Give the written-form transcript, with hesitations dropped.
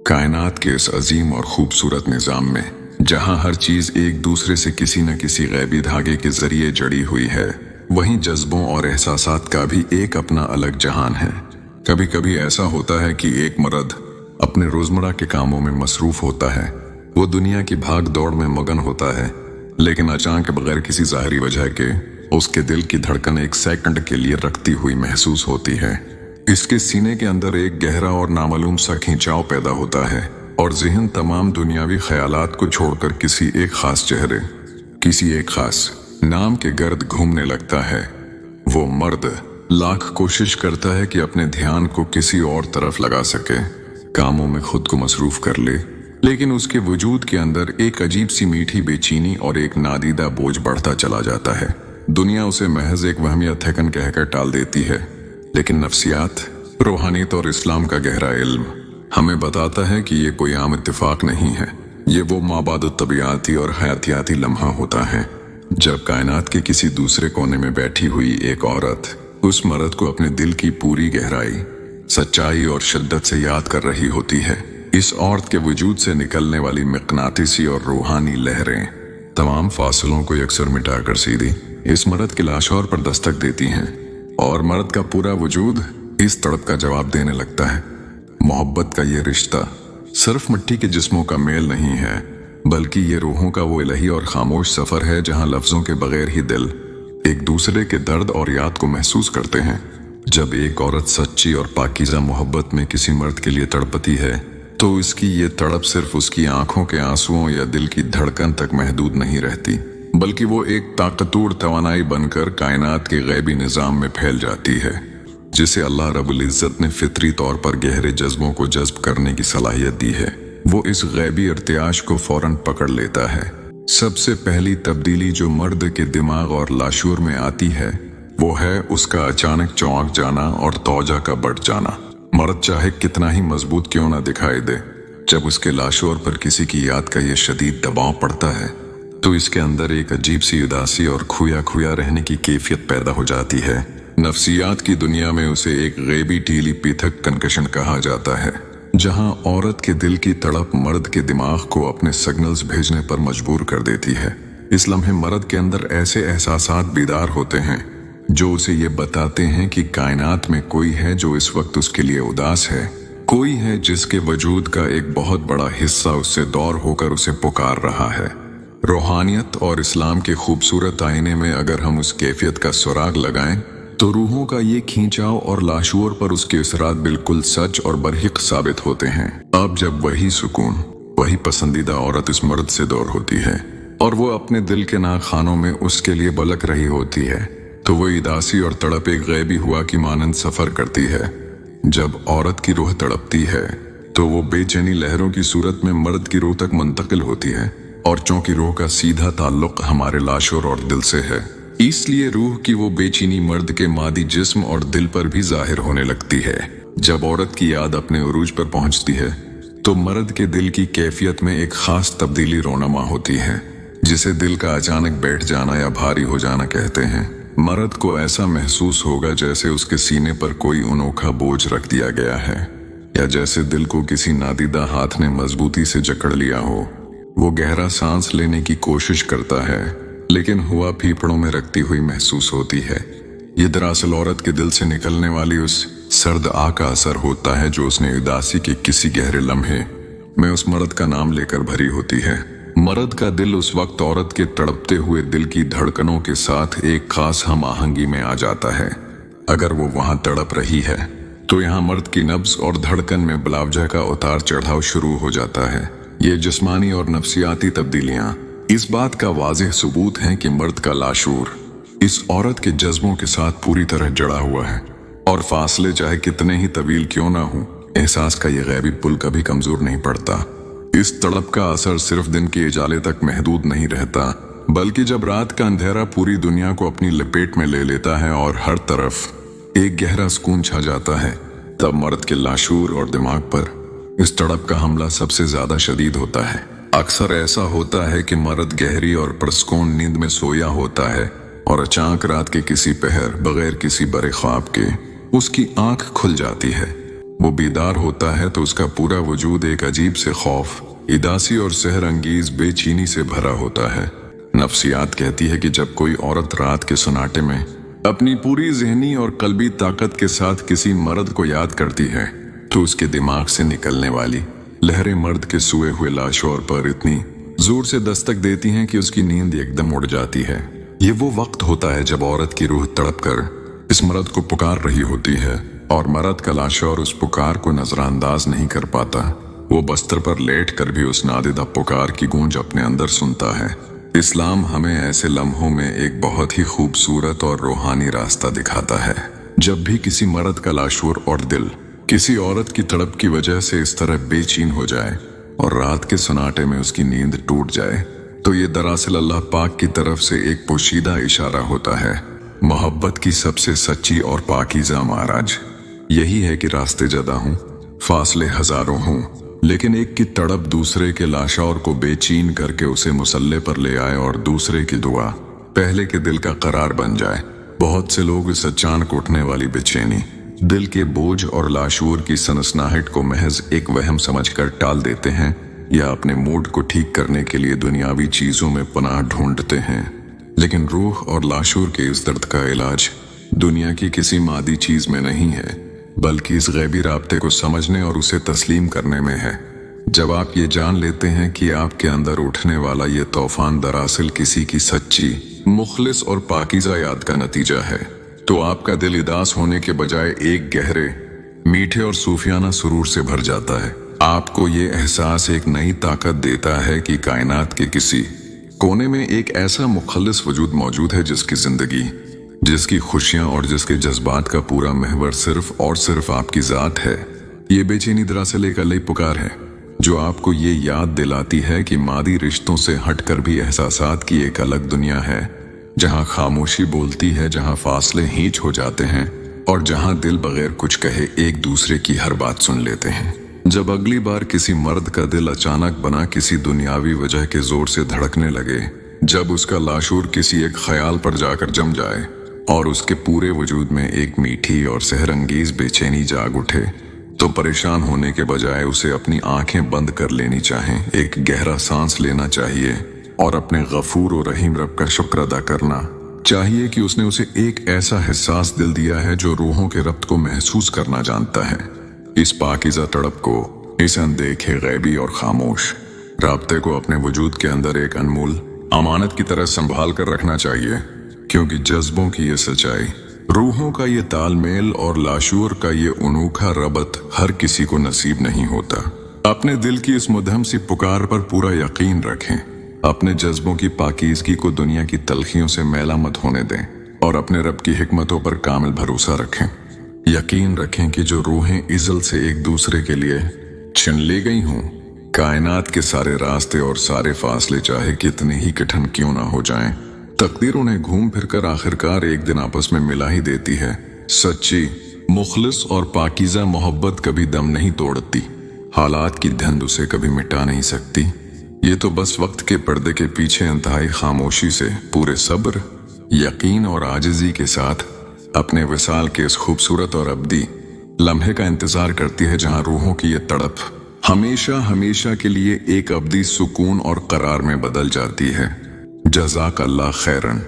कायनात के इस अजीम और खूबसूरत निज़ाम में जहां हर चीज एक दूसरे से किसी न किसी गैबी धागे के जरिए जड़ी हुई है, वहीं जज्बों और एहसासात का भी एक अपना अलग जहान है। कभी कभी ऐसा होता है कि एक मर्द अपने रोजमर्रा के कामों में मसरूफ होता है, वो दुनिया की भाग दौड़ में मगन होता है, लेकिन अचानक बगैर किसी ज़ाहिरी वजह के उसके दिल की धड़कन एक सेकंड के लिए रखती हुई महसूस होती है। इसके सीने के अंदर एक गहरा और नामालूम सा खिंचाव पैदा होता है और ज़हन तमाम दुनियावी ख्यालात को छोड़कर किसी एक खास चेहरे, किसी एक खास नाम के गर्द घूमने लगता है। वो मर्द लाख कोशिश करता है कि अपने ध्यान को किसी और तरफ लगा सके, कामों में खुद को मसरूफ कर ले, लेकिन उसके वजूद के अंदर एक अजीब सी मीठी बेचैनी और एक नादीदा बोझ बढ़ता चला जाता है। दुनिया उसे महज एक वहमी या थकन कहकर टाल देती है, लेकिन नफ्सियात, रूहानियत और इस्लाम का गहरा इल्म हमें बताता है कि ये कोई आम इत्तेफाक नहीं है। ये वो माबाद तबियाती और हयातियाती लम्हा होता है जब कायनात के किसी दूसरे कोने में बैठी हुई एक औरत उस मर्द को अपने दिल की पूरी गहराई, सच्चाई और शिद्दत से याद कर रही होती है। इस औरत के वजूद से निकलने वाली मकनातीसी और रूहानी लहरें तमाम फासलों को यकसर मिटाकर सीधी इस मर्द के लाशौर पर दस्तक देती हैं और मर्द का पूरा वजूद इस तड़प का जवाब देने लगता है। मोहब्बत का ये रिश्ता सिर्फ मिट्टी के जिस्मों का मेल नहीं है, बल्कि ये रूहों का वो इलाही और खामोश सफर है जहां लफ्जों के बगैर ही दिल एक दूसरे के दर्द और याद को महसूस करते हैं। जब एक औरत सच्ची और पाकीज़ा मोहब्बत में किसी मर्द के लिए तड़पती है, तो इसकी ये तड़प सिर्फ उसकी आंखों के आंसुओं या दिल की धड़कन तक महदूद नहीं रहती, बल्कि वो एक ताकतवर तवानाई बनकर कायनात के गैबी निज़ाम में फैल जाती है, जिसे अल्लाह रब्बुल इज़्ज़त ने फितरी तौर पर गहरे जज्बों को जज्ब करने की सलाहियत दी है। वो इस गैबी इर्तियाश को फौरन पकड़ लेता है। सबसे पहली तब्दीली जो मर्द के दिमाग और लाशूर में आती है, वो है उसका अचानक चौंक जाना और तौजा का बढ़ जाना। मर्द चाहे कितना ही मजबूत क्यों ना दिखाई दे, जब उसके लाशूर पर किसी की याद का ये शदीद दबाव पड़ता है, तो इसके अंदर एक अजीब सी उदासी और खोया खोया रहने की कैफियत पैदा हो जाती है। नफ्सियात की दुनिया में उसे एक गैबी टीली पीथक कनकशन कहा जाता है, जहां औरत के दिल की तड़प मर्द के दिमाग को अपने सिग्नल्स भेजने पर मजबूर कर देती है। इस लम्हे मर्द के अंदर ऐसे एहसासात बीदार होते हैं जो उसे ये बताते हैं कि कायनात में कोई है जो इस वक्त उसके लिए उदास है, कोई है जिसके वजूद का एक बहुत बड़ा हिस्सा उससे दौर होकर उसे पुकार रहा है। रूहानियत और इस्लाम के खूबसूरत आईने में अगर हम उस कैफियत का सुराग लगाएं, तो रूहों का ये खींचाव और लाशूर पर उसके असरात बिल्कुल सच और बरहिक साबित होते हैं। अब जब वही सुकून, वही पसंदीदा औरत इस मर्द से दूर होती है और वो अपने दिल के नाखानों में उसके लिए बलक रही होती है, तो वो उदासी और तड़प एक गैबी हुआ की मानंद सफर करती है। जब औरत की रूह तड़पती है, तो वो बेचैनी लहरों की सूरत में मर्द की रूह तक मुंतकिल होती है, और चूंकि रूह का सीधा ताल्लुक हमारे लाशूर और दिल से है, इसलिए रूह की वो बेचैनी मर्द के मादी जिस्म और दिल पर भी जाहिर होने लगती है। जब औरत की याद अपने उरूज पर पहुंचती है, तो मर्द के दिल की कैफियत में एक खास तब्दीली रोनमा होती है, जिसे दिल का अचानक बैठ जाना या भारी हो जाना कहते हैं। मर्द को ऐसा महसूस होगा जैसे उसके सीने पर कोई अनोखा बोझ रख दिया गया है, या जैसे दिल को किसी नादीदा हाथ ने मजबूती से जकड़ लिया हो। वो गहरा सांस लेने की कोशिश करता है, लेकिन हुआ फीफड़ों में रखती हुई महसूस होती है। ये दरअसल औरत के दिल से निकलने वाली उस सर्द आह का असर होता है जो उसने उदासी के किसी गहरे लम्हे में उस मर्द का नाम लेकर भरी होती है। मर्द का दिल उस वक्त औरत के तड़पते हुए दिल की धड़कनों के साथ एक खास हम आहंगी में आ जाता है। अगर वो वहां तड़प रही है, तो यहाँ मर्द की नब्ज और धड़कन में बलावजा का उतार चढ़ाव शुरू हो जाता है। ये जिस्मानी और नफ्सियाती तब्दीलियां इस बात का वाज़ेह सबूत हैं कि मर्द का लाशूर इस औरत के जज्बों के साथ पूरी तरह जड़ा हुआ है, और फासले चाहे कितने ही तवील क्यों ना हो, एहसास का ये गैबी पुल कभी कमजोर नहीं पड़ता। इस तड़प का असर सिर्फ दिन के उजाले तक महदूद नहीं रहता, बल्कि जब रात का अंधेरा पूरी दुनिया को अपनी लपेट में ले लेता है और हर तरफ एक गहरा सुकून छा जाता है, तब मर्द के लाशूर और दिमाग पर इस तड़प का हमला सबसे ज्यादा शदीद होता है। अक्सर ऐसा होता है कि मर्द गहरी और पुरस्कून नींद में सोया होता है और अचानक रात के किसी पहर बगैर किसी बड़े ख्वाब के उसकी आंख खुल जाती है। वो बेदार होता है तो उसका पूरा वजूद एक अजीब से खौफ, उदासी और सहर अंगीज बेचैनी से भरा होता है। नफ्सियात कहती है कि जब कोई औरत रात के सन्नाटे में अपनी पूरी ज़हनी और कल्बी ताकत के साथ किसी मर्द को याद करती है तो उसके दिमाग से निकलने वाली लहरें मर्द के सोए हुए लाशों पर इतनी जोर से दस्तक देती हैं कि उसकी नींद एकदम उड़ जाती है। ये वो वक्त होता है जब औरत की रूह तड़प कर इस मर्द को पुकार रही होती है और मर्द का लाशौर उस पुकार को नजरअंदाज नहीं कर पाता। वो बस्तर पर लेट कर भी उस नादिदा पुकार की गूंज अपने अंदर सुनता है। इस्लाम हमें ऐसे लम्हों में एक बहुत ही खूबसूरत और रूहानी रास्ता दिखाता है। जब भी किसी मर्द का लाशूर और दिल किसी औरत की तड़प की वजह से इस तरह बेचैन हो जाए और रात के सन्नाटे में उसकी नींद टूट जाए तो ये दरअसल अल्लाह पाक की तरफ से एक पोशीदा इशारा होता है। मोहब्बत की सबसे सच्ची और पाकीज़ा माराज यही है कि रास्ते ज़्यादा हों, फासले हजारों हों, लेकिन एक की तड़प दूसरे के लाशौर को बेचैन करके उसे मुसल्ले पर ले आए और दूसरे की दुआ पहले के दिल का करार बन जाए। बहुत से लोग इस अचानक उठने वाली बेचैनी, दिल के बोझ और लाशूर की सनसनाहट को महज एक वहम समझकर टाल देते हैं या अपने मूड को ठीक करने के लिए दुनियावी चीजों में पनाह ढूंढते हैं। लेकिन रूह और लाशूर के इस दर्द का इलाज दुनिया की किसी मादी चीज में नहीं है, बल्कि इस गैबी राब्ते को समझने और उसे तस्लीम करने में है। जब आप ये जान लेते हैं कि आपके अंदर उठने वाला ये तूफान दरअसल किसी की सच्ची, मुखलिस और पाकीज़ा याद का नतीजा है, तो आपका दिल उदास होने के बजाय एक गहरे, मीठे और सूफियाना सुरूर से भर जाता है। आपको ये एहसास एक नई ताकत देता है कि कायनात के किसी कोने में एक ऐसा मुखल्लिस वजूद मौजूद है जिसकी जिंदगी, जिसकी खुशियां और जिसके जज्बात का पूरा महवर सिर्फ और सिर्फ आपकी जात है। ये बेचैनी दरअसल एक अलग पुकार है जो आपको ये याद दिलाती है कि मादी रिश्तों से हटकर भी एहसासात की एक अलग दुनिया है, जहां खामोशी बोलती है, जहां फासले हींच हो जाते हैं और जहां दिल बगैर कुछ कहे एक दूसरे की हर बात सुन लेते हैं। जब अगली बार किसी मर्द का दिल अचानक बना किसी दुनियावी वजह के जोर से धड़कने लगे, जब उसका लाशूर किसी एक ख्याल पर जाकर जम जाए और उसके पूरे वजूद में एक मीठी और सहरंगीज बेचैनी जाग उठे, तो परेशान होने के बजाय उसे अपनी आंखें बंद कर लेनी चाहिए, एक गहरा सांस लेना चाहिए और अपने गफूर और रहीम रब का शुक्र अदा करना चाहिए कि उसने उसे एक ऐसा एहसास दिल दिया है जो रूहों के रब्त को महसूस करना जानता है। इस पाकीज़ा तड़प को, इस अनदेखे, गैबी और खामोश राब्ते को अपने वजूद के अंदर एक अनमोल अमानत की तरह संभाल कर रखना चाहिए, क्योंकि जज्बों की ये सच्चाई, रूहों का ये तालमेल और लाशूर का ये अनोखा रबत हर किसी को नसीब नहीं होता। अपने दिल की इस मुदहम सी पुकार पर पूरा यकीन रखें, अपने जज्बों की पाकीज़गी को दुनिया की तलखियों से मैला मत होने दें और अपने रब की हिकमतों पर कामिल भरोसा रखें। यकीन रखें कि जो रूहें इज़ल से एक दूसरे के लिए चुन ली गई हों, कायनात के सारे रास्ते और सारे फासले चाहे कितने ही कठिन क्यों ना हो जाएं, तकदीर उन्हें घूम फिर कर आखिरकार एक दिन आपस में मिला ही देती है। सच्ची, मुखलिस और पाकीज़ा मोहब्बत कभी दम नहीं तोड़ती, हालात की धंध उसे कभी मिटा नहीं सकती। ये तो बस वक्त के पर्दे के पीछे इंतहाई खामोशी से, पूरे सब्र, यकीन और आजिज़ी के साथ अपने विसाल के इस खूबसूरत और अब्दी लम्हे का इंतजार करती है, जहां रूहों की ये तड़प हमेशा हमेशा के लिए एक अब्दी सुकून और करार में बदल जाती है। जज़ाक अल्लाह खैरन।